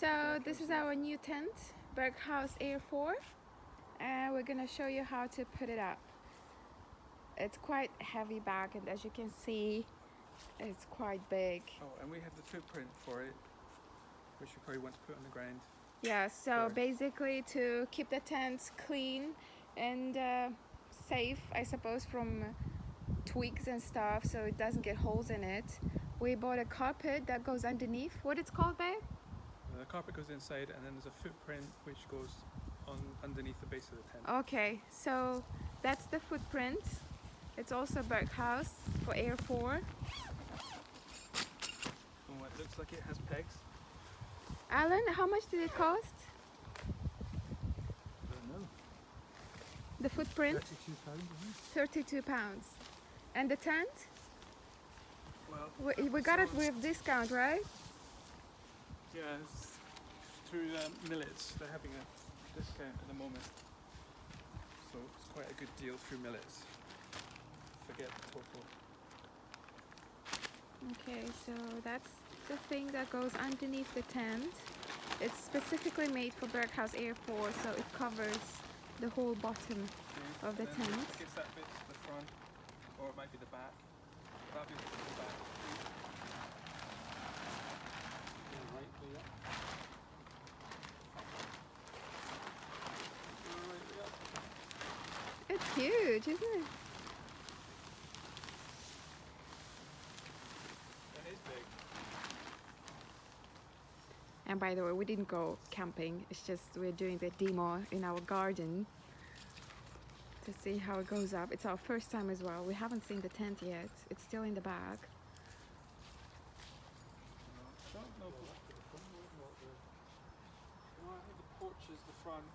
So this is our new tent, Berghaus Air 4, and we're gonna show you how to put it up. It's quite heavy bag, and as you can see, it's quite big. Oh, and we have the footprint for it, which you probably want to put on the ground. Yeah, so First. basically to keep the tent clean and safe, I suppose, from twigs and stuff, so it doesn't get holes in it. We bought a carpet that goes underneath. What it's called, babe? The carpet goes inside, and then there's a footprint which goes on underneath the base of the tent. Okay, so that's the footprint. It's also Berghaus for Air 4. Oh, it looks like it has pegs. Alan, how much did it cost? I don't know. The footprint? £32, £32. And the tent? Well, We got it with discount, right? yeah, it's through Millets. They're having a discount at the moment, so it's quite a good deal through Millets. Forget the total. Okay, so that's the thing that goes underneath the tent. It's specifically made for Berghaus Air 4, so it covers the whole bottom of the tent. I guess that bit's the front, or it might be the back. That'll be the back. It's huge, isn't it? That is big. And by the way, we didn't go camping. It's just we're doing the demo in our garden to see how it goes up. It's our first time as well. We haven't seen the tent yet. It's still in the bag. I don't know. No, I think the porch is the front.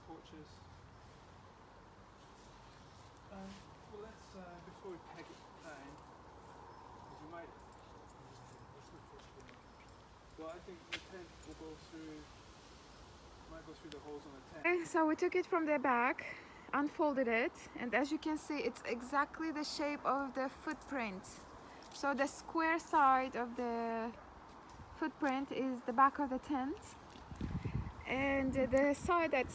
Porches. Well, let's before we peg it down, because we might. Well, I think the tent will go through. Might go through the holes on the tent. Okay, so we took it from the back, unfolded it, and as you can see, it's exactly the shape of the footprint. So the square side of the footprint is the back of the tent, and the side that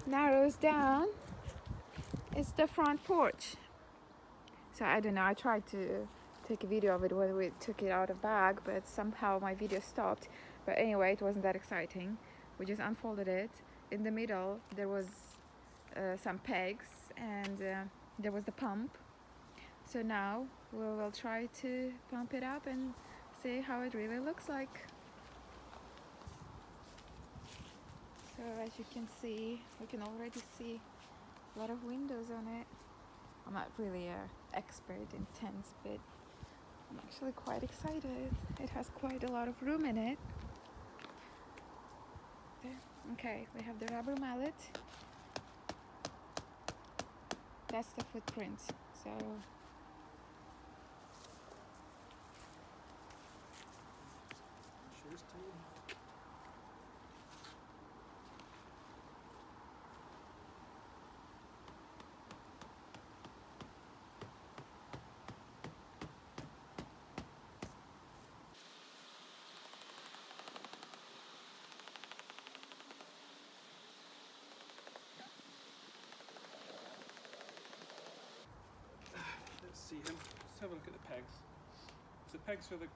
narrows down is the front porch. So I don't know, I tried to take a video of it when we took it out of bag, but somehow my video stopped. But anyway, it wasn't that exciting. We just unfolded it. In the middle there was some pegs, and there was the pump. So now we will try to pump it up and see how it really looks like. So as you can see, we can already see a lot of windows on it. I'm not really an expert in tents, but I'm actually quite excited. It has quite a lot of room in it. There. Okay, we have the rubber mallet. That's the footprint. So Let's see him. Let's have a look at the pegs. The pegs for the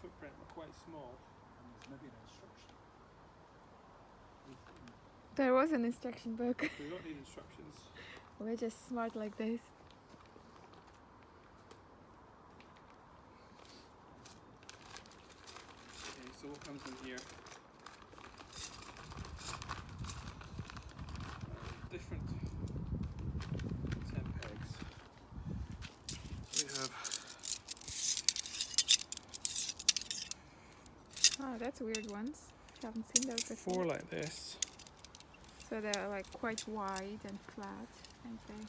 footprint were quite small. And there's maybe an instruction. there was an instruction book. We don't need instructions. We're just smart like this. Okay, so what comes in here? Different 10 pegs. We have Oh, that's weird ones. Haven't seen those before. 4 like this. So they're like quite wide and flat, aren't they?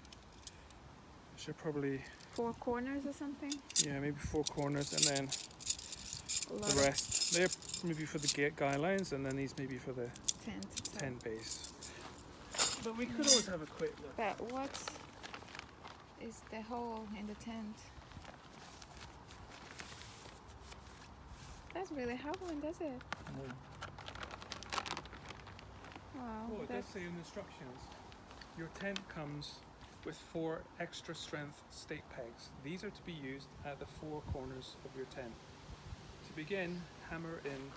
Which are probably 4 corners or something? yeah, maybe 4 corners, and then the rest. They're maybe for the guy lines, and then these maybe for the tent base. But we could always have a quick look. But what is the hole in the tent? Doesn't really have one, does it? No. Wow, Oh, it does say in the instructions, your tent comes with 4 extra strength stake pegs. These are to be used at the 4 corners of your tent. To begin, hammer in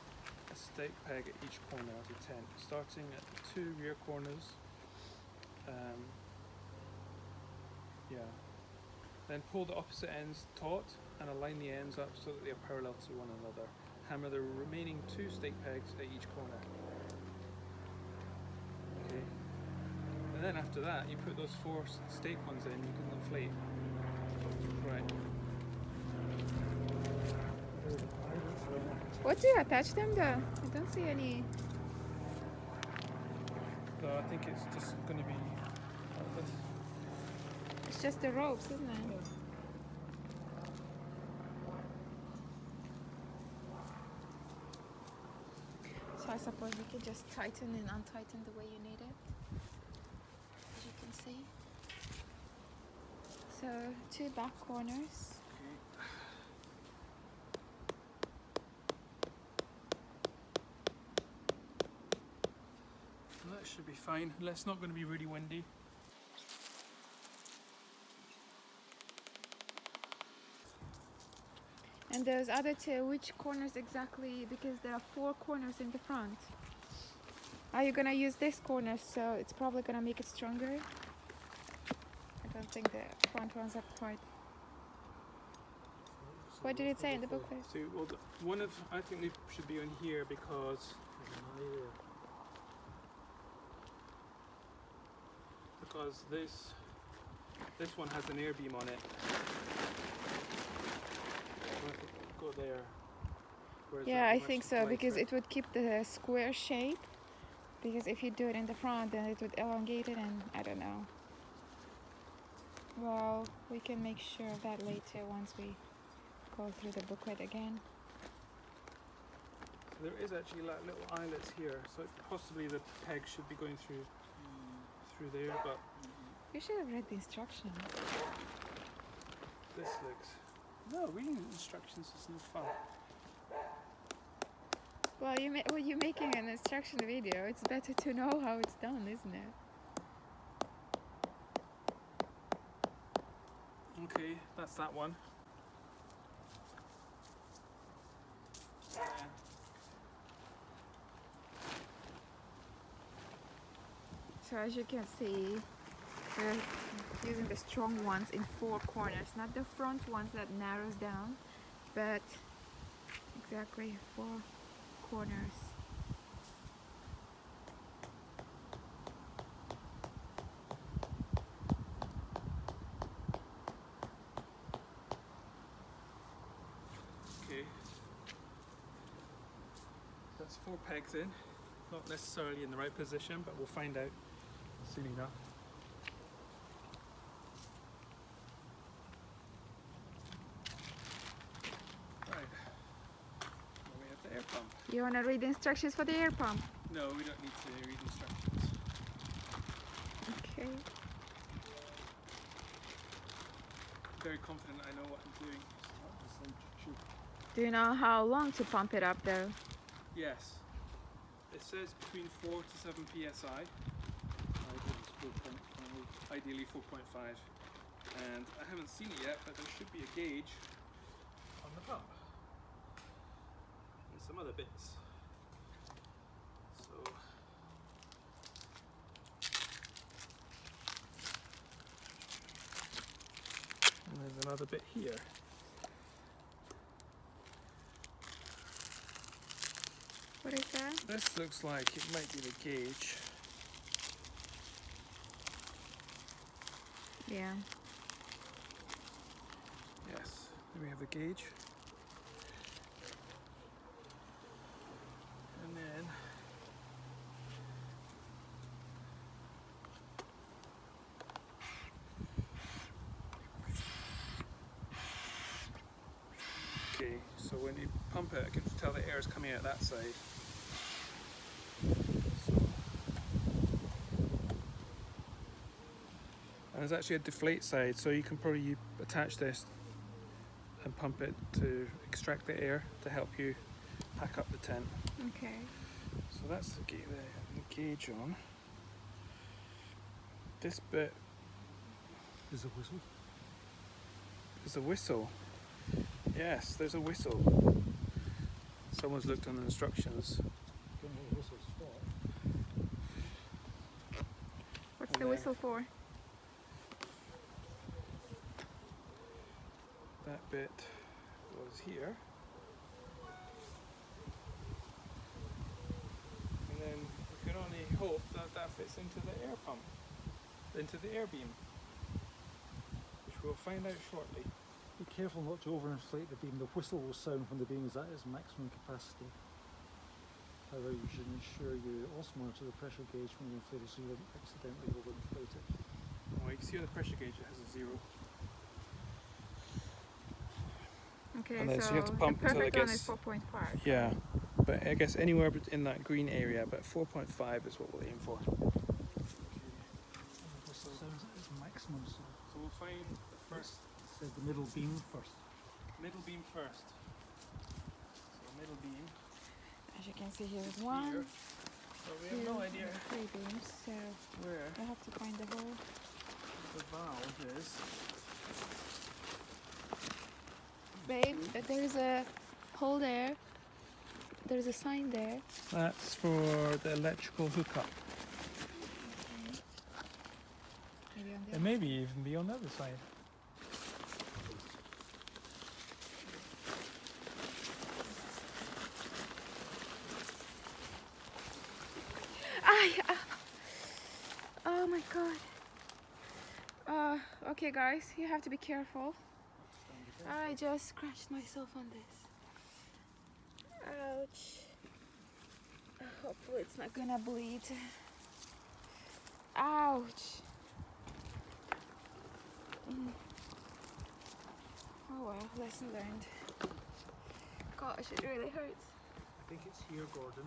a stake peg at each corner of your tent, starting at the 2 rear corners. Then pull the opposite ends taut and align the ends up so that they are parallel to one another. Hammer the remaining 2 stake pegs at each corner. Okay. And then after that, you put those 4 stake ones in, you can inflate. Right. What do you attach them though? I don't see any. So I think it's just going to be like this. It's just the ropes, isn't it? So I suppose we could just tighten and untighten the way you need it, as you can see. So 2 back corners. Well, that should be fine, unless it's not going to be really windy. And those other 2, which corners exactly? Because there are 4 corners in the front. Are you gonna use this corner, so it's probably gonna make it stronger? I don't think the front ones are quite. What did it say in the booklet? So, well, one of I think they should be on here because this one has an air beam on it. Go there. Yeah, I think so, because it would keep the square shape. Because if you do it in the front, then it would elongate it, and I don't know. Well, we can make sure of that later once we go through the booklet again. So there is actually like little eyelets here, so possibly the peg should be going through there, but You should have read the instructions. this looks. No, reading instructions is no fun. Well, you're making an instruction video. It's better to know how it's done, isn't it? Okay, that's that one. So as you can see, we're using the strong ones in 4 corners, not the front ones that narrows down, but exactly 4 corners. Okay. That's 4 pegs in. Not necessarily in the right position, but we'll find out soon enough. Right. Now we have the air pump. You want to read the instructions for the air pump? No, we don't need to read instructions. Okay. Very confident I know what I'm doing. Do you know how long to pump it up though? Yes. It says between 4 to 7 psi. Ideally 4.5. And I haven't seen it yet, but there should be a gauge on the pump. And some other bits. So and there's another bit here. What is that? This looks like it might be the gauge. Yeah. Yes, then we have the gauge. And then okay, so when you pump it, I can tell the air is coming out that side. And there's actually a deflate side, so you can probably attach this and pump it to extract the air to help you pack up the tent. Okay. So that's the gauge on. This bit Is a whistle. is a whistle. Yes, there's a whistle. Someone's looked on the instructions. Don't know what the whistle's for. What's And the then- whistle for? That bit was here. And then we can only hope that that fits into the air pump, into the air beam, which we'll find out shortly. Be careful not to overinflate the beam. The whistle will sound when the beam is at its maximum capacity. However, you should ensure you also monitor the pressure gauge when you inflate it so you don't accidentally overinflate it. Oh, you can see on the pressure gauge it has a 0. Okay, And then so so you have to pump the until it perfect one gets- is 4.5. Yeah, but I guess anywhere in that green area, but 4.5 is what we'll aim for. The whistle sounds at its maximum, so So we'll find the first said the middle beam first. middle beam first. So middle beam As you can see, here's here. one, So we two, have no idea and 3 beams. So where you have to find the hole. the valve is. Babe, there's a hole there. There's a sign there. That's for the electrical hookup. Maybe on the It may be even be on the other side. Oh my god. Okay guys, you have to be careful. I just scratched myself on this. Ouch. Hopefully it's not gonna bleed. Ouch. Oh well, lesson learned. Gosh, it really hurts. I think it's here, Gordon.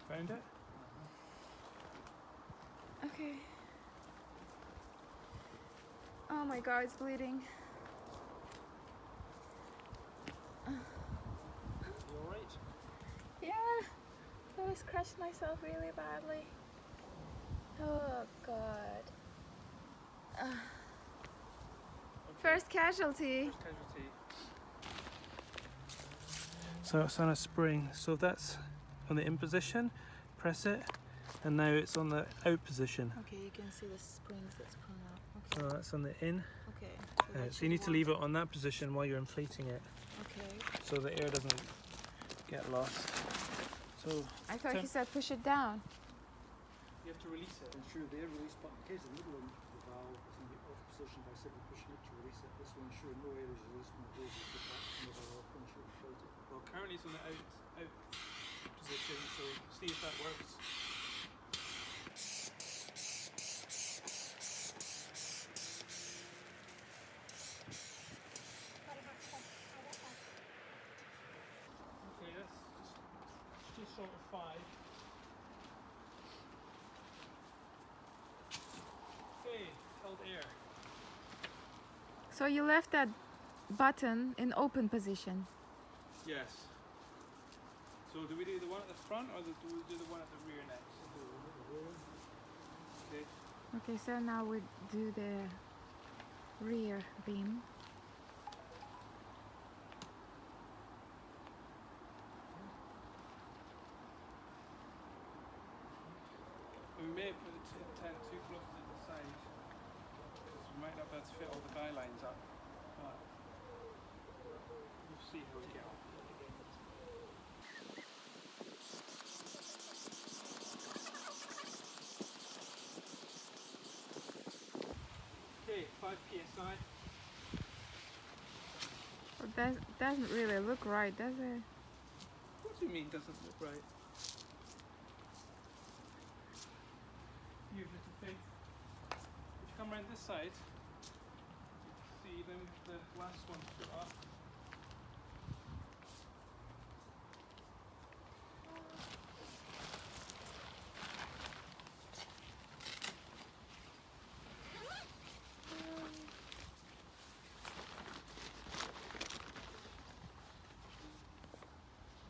Found it? Okay. Oh my god, it's bleeding. You alright? Yeah, I scratched myself really badly. Oh god. First casualty. First casualty. So it's on a spring. So that's on the in position. Press it, and now it's on the out position. Okay, you can see the springs that's pulling out. So that's on the in. Okay. So you need to leave it on that position while you're inflating it, Okay. so the air doesn't get lost. So I thought Tim- you said push it down. you have to release it. Ensure the air release button. In case the middle one, the valve is in the off position by simply pushing it to release it. This will ensure no air is released when the hose is put back in the valve once you inflate it. Well, currently it's on the out position, so see if that works. Okay, that's just short of 5. Okay, held air. So you left that button in open position. Yes. So do we do the one at the front or do we do the one at the rear next? Okay. Okay, so now we do the rear beam. We may put the tent too close to the side because we might not be able to fit all the guy lines up. But we'll see how we get on. Okay, 5 psi. Well, that doesn't really look right, does it? What do you mean doesn't look right? Use little thing. If you come around this side, you see them, the last one put up.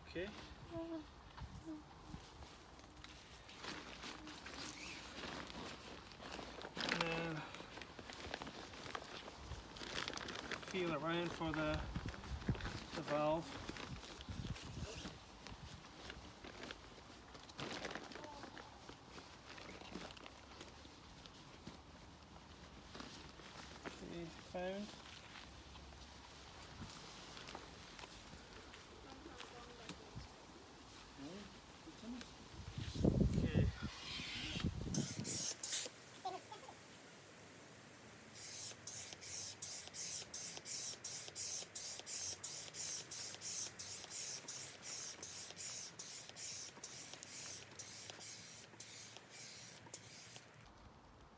Okay. feel around for the valve. Okay, found. Okay.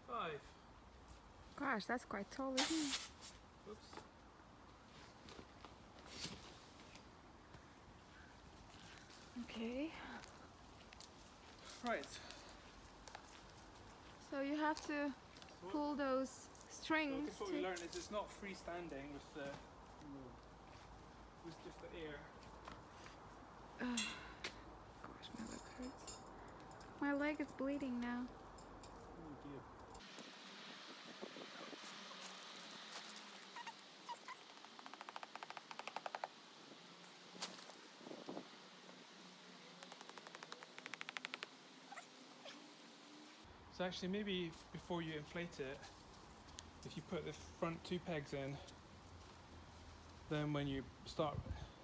Five. Gosh, that's quite tall, isn't it? Oops. Okay. Right. So you have to So pull those So strings. I guess what we learned is it's not freestanding with the with just the air. Gosh, my leg hurts. My leg is bleeding now. Oh dear. So actually maybe before you inflate it, if you put the front two pegs in, then when you start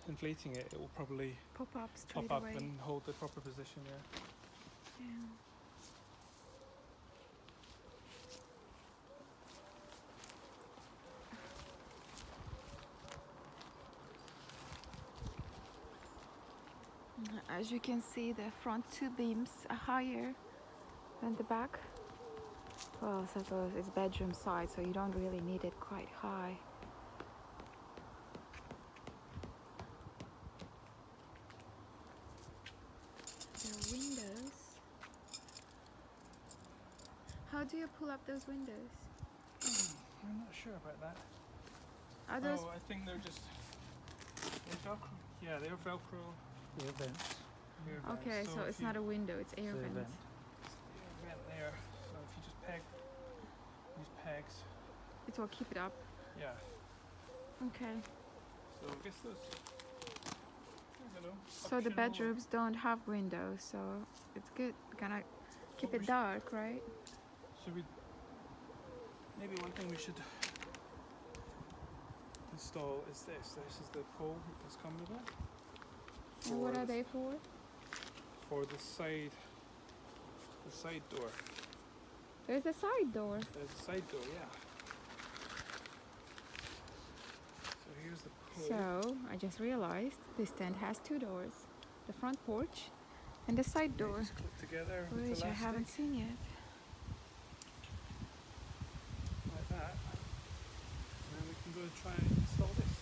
inflating it, it will probably Pop up straight pop up away. and hold the proper position there. Yeah. As you can see, the front two beams are higher than the back. Well, I suppose it's bedroom side, so you don't really need it quite high. The windows. How do you pull up those windows? I'm not sure about that. Are those Oh, I think they're just they're Velcro. Yeah, they're Velcro. Air vents. Air vents. okay? So if it's you- not a window; it's air The vent. vent. air vent there. So if you just peg these pegs, It will keep it up. yeah. Okay. So I guess those. I don't know. So the optional- bedrooms don't have windows, so it's good. Gonna keep What we it should- dark, right? Should we? Maybe one thing we should install is this. This is the pole that's come with it. And what For are the- they for? For the side door. There's a side door. There's a side door, yeah. So here's the pole. So I just realized this tent has two doors: the front porch and the side They door, just clip together with which I elastic, haven't seen yet. like that. And then we can go and try and install this.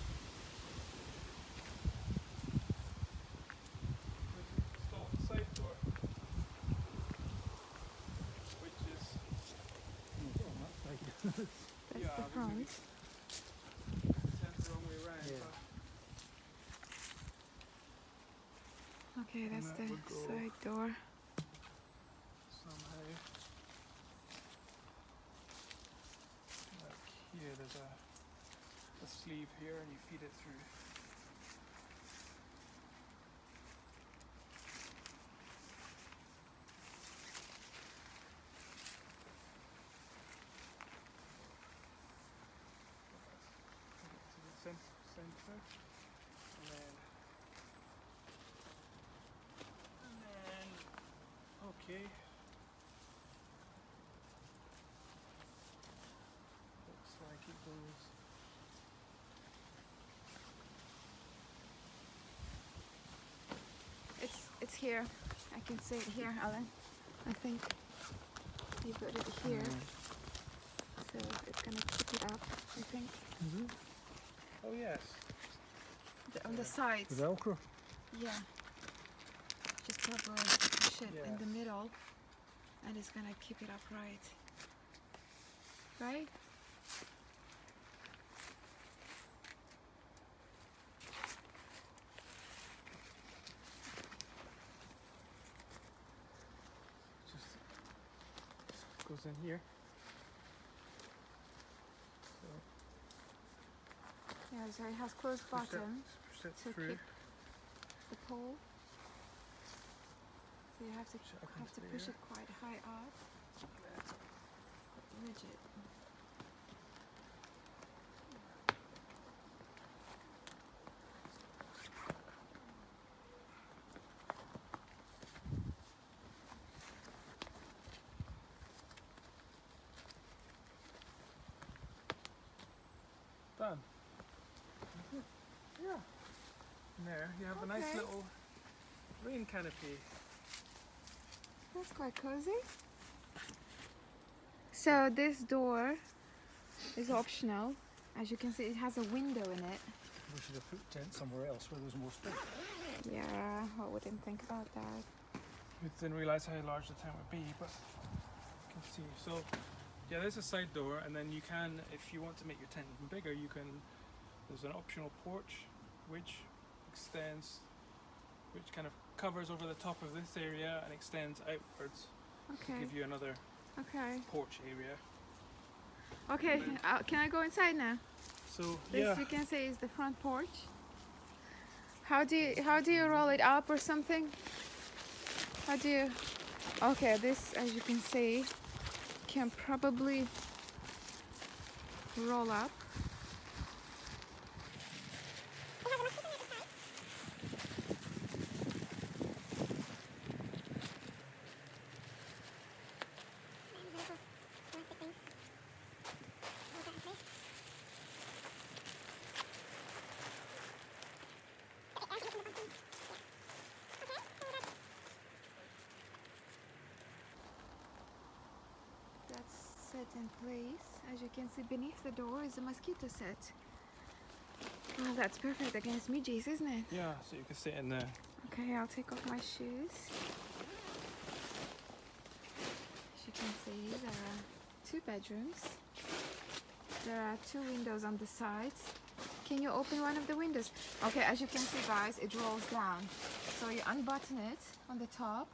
We can install the side door, which is On that side. That's yeah, the we front. maybe turn the wrong way around. Yeah. But Okay, that's that the would go- side door. somehow, like here, there's a sleeve here, and you feed it through. To the center, and then okay. Looks like it goes. It's here. I can see it here, Alan. I think you put it here, so it's gonna keep it up. I think Is it? Oh yes. on the Yeah. sides. The Velcro? Yeah. Just push it in Yeah. the middle, and it's gonna keep it upright. Right? Just goes in here. So so it has closed Push that- bottom push that to through. keep the pole. So you have to Push it up into the push air. it quite high up. Rigid. Done. Yeah. And there you have a nice Okay. little rain canopy. That's quite cozy. So this door is optional. As you can see, it has a window in it. We should have put tent somewhere else where there's more space. Yeah, I wouldn't think about that. We didn't realise how large the tent would be, but you can see. So yeah, there's a side door, and then you can, if you want to make your tent even bigger, you can. There's an optional porch, which extends, which kind of covers over the top of this area and extends outwards to Okay. give you another Okay. porch area. Okay. Can I go inside now? So This yeah, you can say is the front porch. How do you roll it up or something? How do you? Okay, this, as you can see, can probably roll up. That's set in place. As you can see, beneath the door is a mosquito set. Oh, that's perfect against midges, isn't it? yeah. So you can sit in there. Okay, I'll take off my shoes. As you can see, there are 2 bedrooms. There are 2 windows on the sides. Can you open one of the windows? Okay, as you can see, guys, it rolls down. So you unbutton it on the top.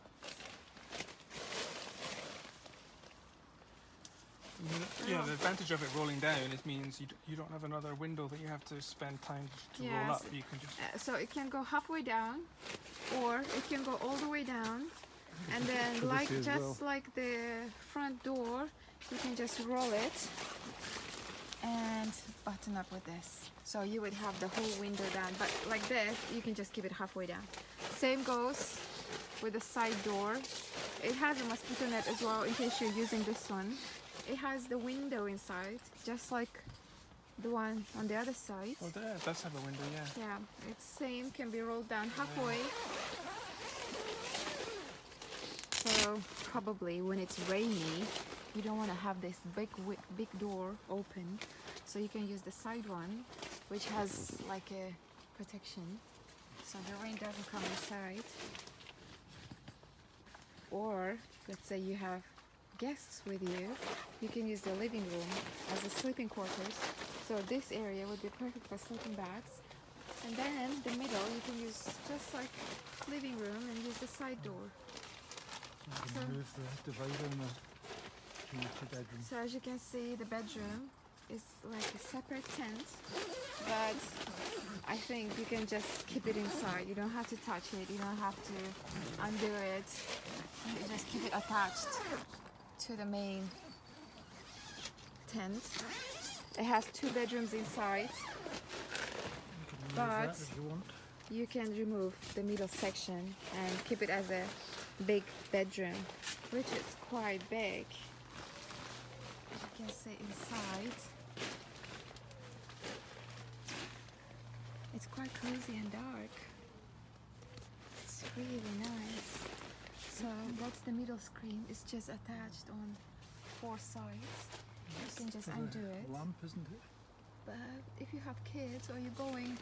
Yeah, the advantage of it rolling down is means you don't have another window that you have to spend time to roll Yes. up. You can just So it can go halfway down, or it can go all the way down. And then, Privacy as just well. like the front door, you can just roll it and button up with this. So you would have the whole window down, but like this, you can just keep it halfway down. Same goes with the side door. It has a mosquito net as well in case you're using this one. It has the window inside, just like the one on the other side. oh, there it does have a window. Yeah. Yeah, it's same, can be rolled down halfway. So probably when it's rainy, you don't want to have this big door open. So you can use the side one, which has like a protection, so the rain doesn't come inside. Or let's say you have guests with you, you can use the living room as a sleeping quarters. So this area would be perfect for sleeping bags. And then the middle you can use just like living room and use the side door. You can So- move the divider in the between the 2 bedrooms. So as you can see, the bedroom is like a separate tent, but I think you can just keep it inside. You don't have to touch it, you don't have to undo it. You just keep it attached to the main tent. It has 2 bedrooms inside. You can remove But- that if you want. You can remove the middle section and keep it as a big bedroom, which is quite big. As you can see inside, it's quite cozy and dark. It's really nice. So that's the middle screen. It's just attached on 4 sides. You can just For undo the it. lamp, isn't it? But if you have kids or you're going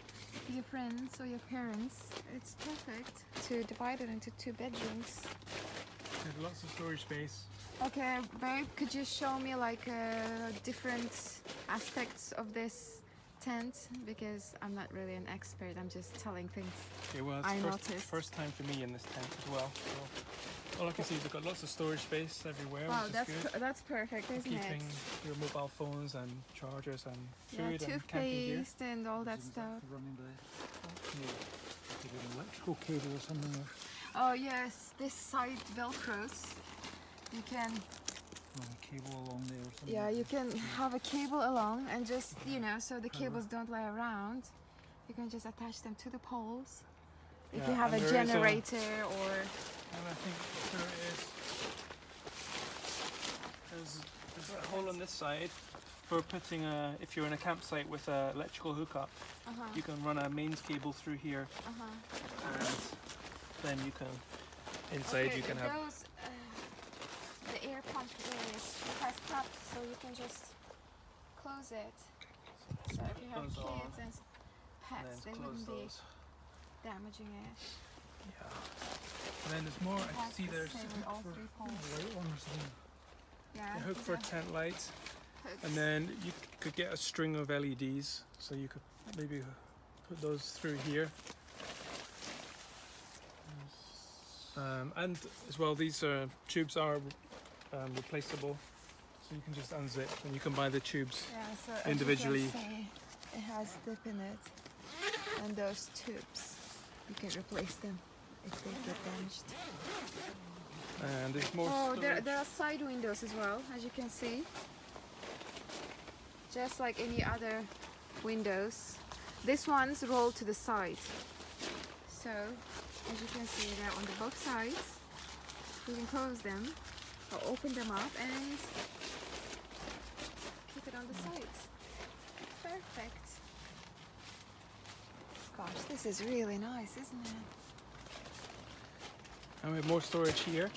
with your friends or your parents, it's perfect to divide it into 2 bedrooms. There's lots of storage space. Okay, babe, could you show me like different aspects of this tent? Because I'm not really an expert, I'm just telling things. Okay, well, I it's noticed. first time for me in this tent as well. So all I can see is they've got lots of storage space everywhere, Wow, which is good. that's perfect, For isn't keeping it? your mobile phones and chargers and Yeah, food and camping gear. toothpaste and all that Using stuff. for running the maybe an electrical cable or something. Or Oh yes, this side velcros. You can, run a cable along there or something. yeah, like you that. can have a cable along and just, so the cables don't lie around. You can just attach them to the poles. If you Yeah, have and a there is generator or And I think there is. There's a hole on this side for putting a. If you're in a campsite with an electrical hookup, you can run a mains cable through here, and then you can. Inside you can have. those, the air pump is pressed up, so you can just close it. So if you have Those on, kids and and pets, they then close wouldn't be those. damaging it. Yeah. And then there's more. It I has see the there's same with all three poles. A light one or something. Yeah, a hook these for are tent lights, hooks. and then you could get a string of LEDs, so you could maybe put those through here. And as well, these tubes are replaceable, so you can just unzip and you can buy the tubes. Yeah, so as you individually. can see, it has dip in it, and those tubes, you can replace them if they get damaged. And there's more Oh, storage. there are side windows as well, as you can see. Just like any other windows. This one's rolled to the side. So, as you can see, they're on the both sides. You can close them or open them up and keep it on the sides. Perfect. Gosh, this is really nice, isn't it? And we have more storage here.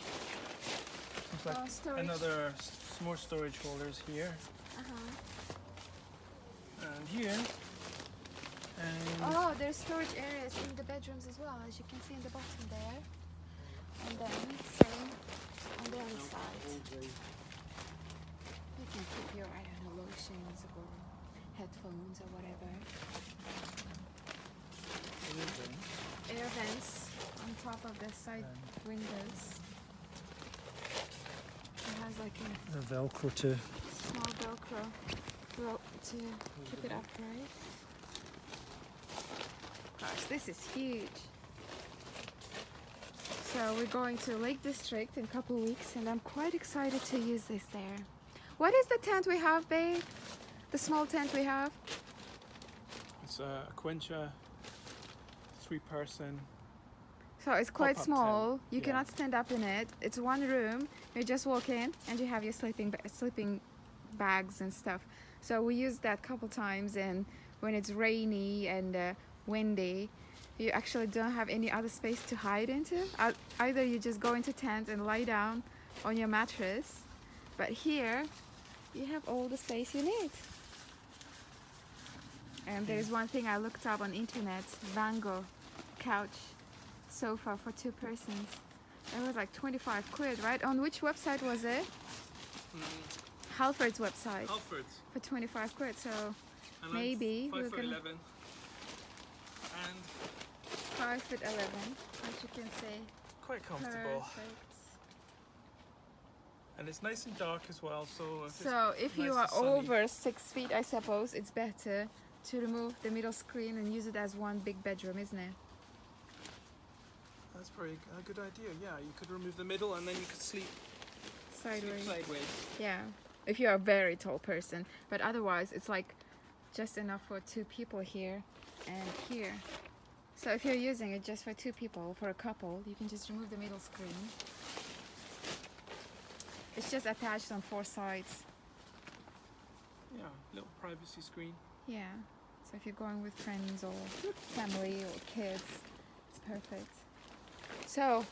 Looks like Oh, storage. another more storage holders here and here. And Oh, there's storage areas in the bedrooms as well, as you can see in the bottom there. And then same on the other side. You can keep your, I don't know, lotions or headphones or whatever. Air vents on top of the side windows. It has like a The Velcro to small Velcro rope to keep it upright. Gosh, this is huge. So we're going to Lake District in a couple weeks, and I'm quite excited to use this there. What is the tent we have, babe? The small tent we have? it's a Quincha 3-person. So it's quite Pop-up small. tent, You yeah. cannot stand up in it. It's one room. You just walk in and you have your sleeping bags and stuff. So we used that a couple times, and when it's rainy and windy, you actually don't have any other space to hide into. Either you just go into tent and lie down on your mattress, but here you have all the space you need. And there is one thing I looked up on internet: Van Gogh couch sofa for 2 persons. It was like 25 quid, right? On which website was it? Halford's website. Alfred's. For 25 quid. So And maybe I'm we're 5'11", gonna and 5'11", as you can see. quite comfortable. Perfect. And it's nice and dark as well, so So if you nice are and sunny. over 6 feet, I suppose it's better to remove the middle screen and use it as one big bedroom, isn't it? That's probably a good idea. Yeah, you could remove the middle and then you could sleep Sideways. sideways. Yeah, if you're a very tall person. But otherwise, it's like just enough for 2 people here and here. So if you're using it just for 2 people, for a couple, you can just remove the middle screen. It's just attached on 4 sides. Yeah, little privacy screen. Yeah. So if you're going with friends or family or kids, it's perfect. So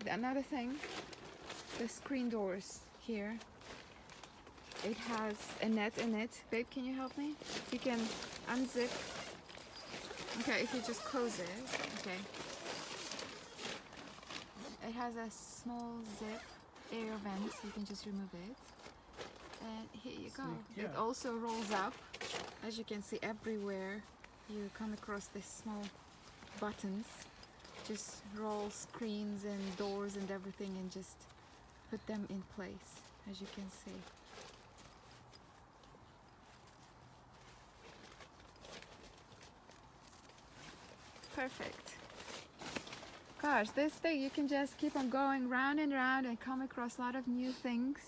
another thing, the screen doors here. It has a net in it. Babe, can you help me? You can unzip. Okay, if you just close it. Okay. It has a small zip air vent, so you can just remove it. And here you go. yeah. It also rolls up. As you can see, everywhere you come across these small buttons just roll screens and doors and everything and just put them in place, as you can see. Perfect. Gosh, this thing, you can just keep on going round and round and come across a lot of new things.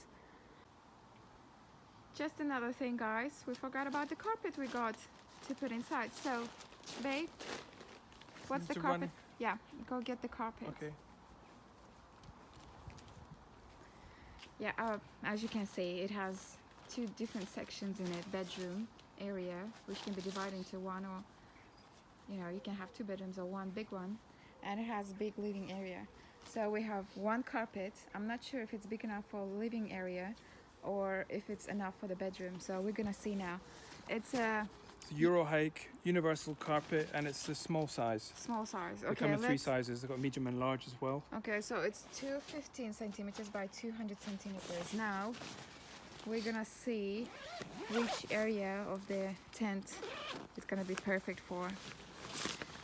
Just another thing, guys, we forgot about the carpet we got to put inside. So, babe, what's the carpet? Run. Yeah, go get the carpet. Okay. Yeah, as you can see, it has two different sections in it. Bedroom area, which can be divided into one, or you can have two bedrooms or one big one, and it has a big living area. So we have one carpet. I'm not sure if it's big enough for living area or if it's enough for the bedroom, so we're gonna see now. It's a Euro hike, universal carpet, and it's the small size. small size. They Okay, come in three sizes. They've got medium and large as well. Okay, so it's 215 centimeters by 200 centimeters. Now we're gonna see which area of the tent is gonna be perfect for.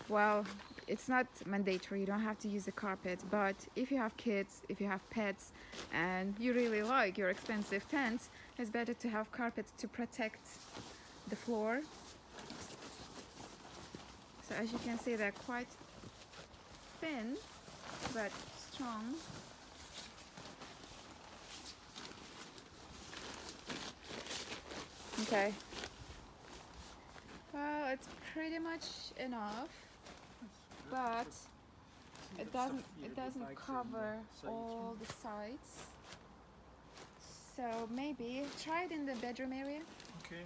Well, it's not mandatory, you don't have to use the carpet, but if you have kids, if you have pets, and you really like your expensive tents, it's better to have carpet to protect the floor. So as you can see, they're quite thin but strong. Okay. Well, it's pretty much enough, but it doesn't cover all the sides. So maybe try it in the bedroom area. Okay.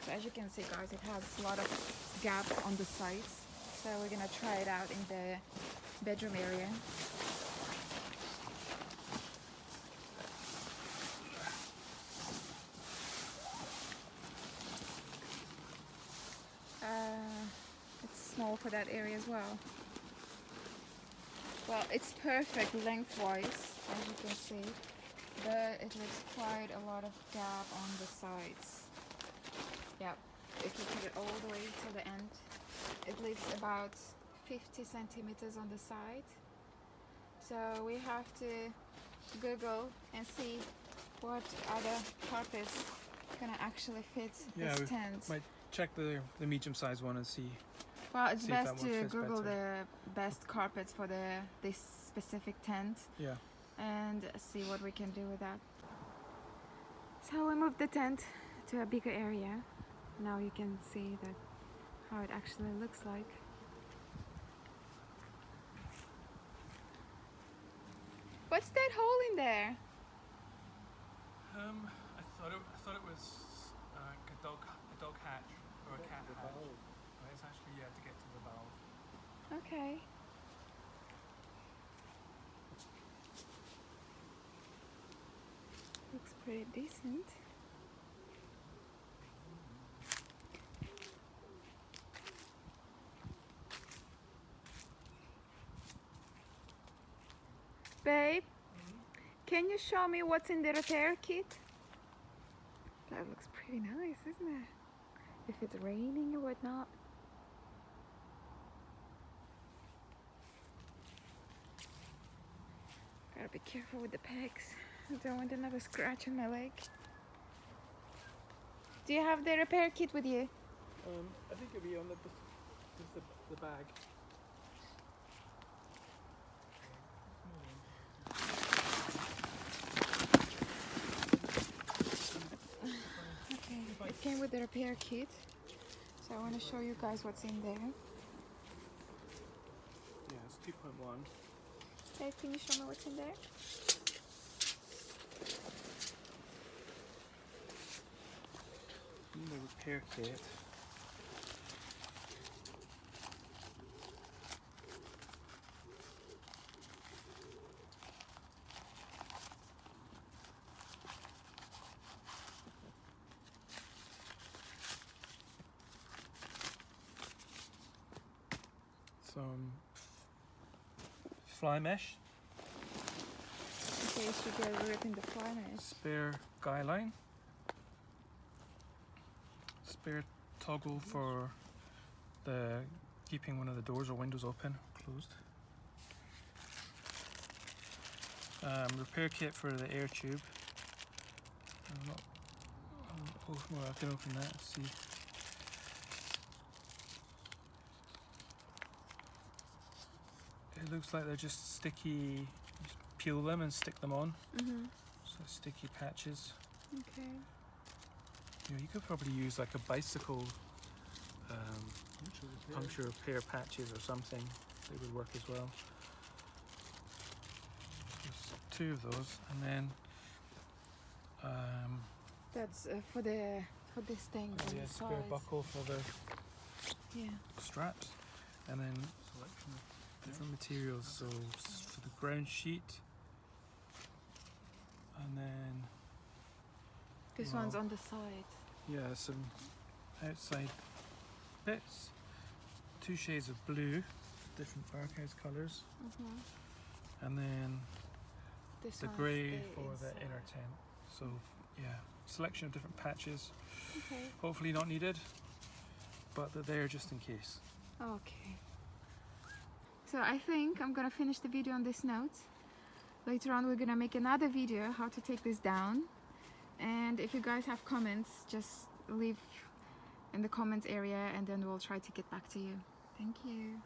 So as you can see, guys, it has a lot of gap on the sides. So we're gonna try it out in the bedroom area. It's small for that area as well. Well, it's perfect lengthwise, as you can see, but it leaves quite a lot of gap on the sides. Yeah, if you put it all the way to the end, it leaves about 50 centimeters on the side. So we have to Google and see what other carpets gonna actually fit Yeah, this we tent. might check the medium sized one and see. Well, it's see if that best one to fits Google better. the best carpets for this specific tent Yeah. and see what we can do with that. So we moved the tent to a bigger area. Now you can see that how it actually looks like. What's that hole in there? I thought it was like a dog hatch or a cat hatch. But it's actually to get to the valve. Okay. Looks pretty decent. Babe, can you show me what's in the repair kit? That looks pretty nice, isn't it? If it's raining or whatnot. Gotta be careful with the pegs. I don't want another scratch on my leg. Do you have the repair kit with you? I think it'll be on the bag. Okay, it came with the repair kit. So I want to show you guys what's in there. Yeah, it's 2.1. Babe, can you show me what's in there? In the repair kit. Some fly mesh, In case you get a rip in the fly mesh. spare guy line, spare toggle for the keeping one of the doors or windows open, closed. Repair kit for the air tube. Well, I can open that and see. It looks like they're just sticky. You just peel them and stick them on. So sticky patches. Okay. You could probably use like a bicycle puncture repair patches or something. They would work as well. There's 2 of those, and then That's for this thing on yeah, the spare side. buckle for the Yeah. straps, and then selection of different materials. So for the ground sheet, and then This one's on the side. yeah, some outside bits, 2 shades of blue, different Berghaus colours, and then This the one's grey for inside. the inner tent. So yeah, selection of different patches. Okay. Hopefully not needed, but they're there just in case. Okay. So I think I'm gonna finish the video on this note. Later on we're gonna make another video how to take this down. And if you guys have comments, just leave in the comments area and then we'll try to get back to you. Thank you.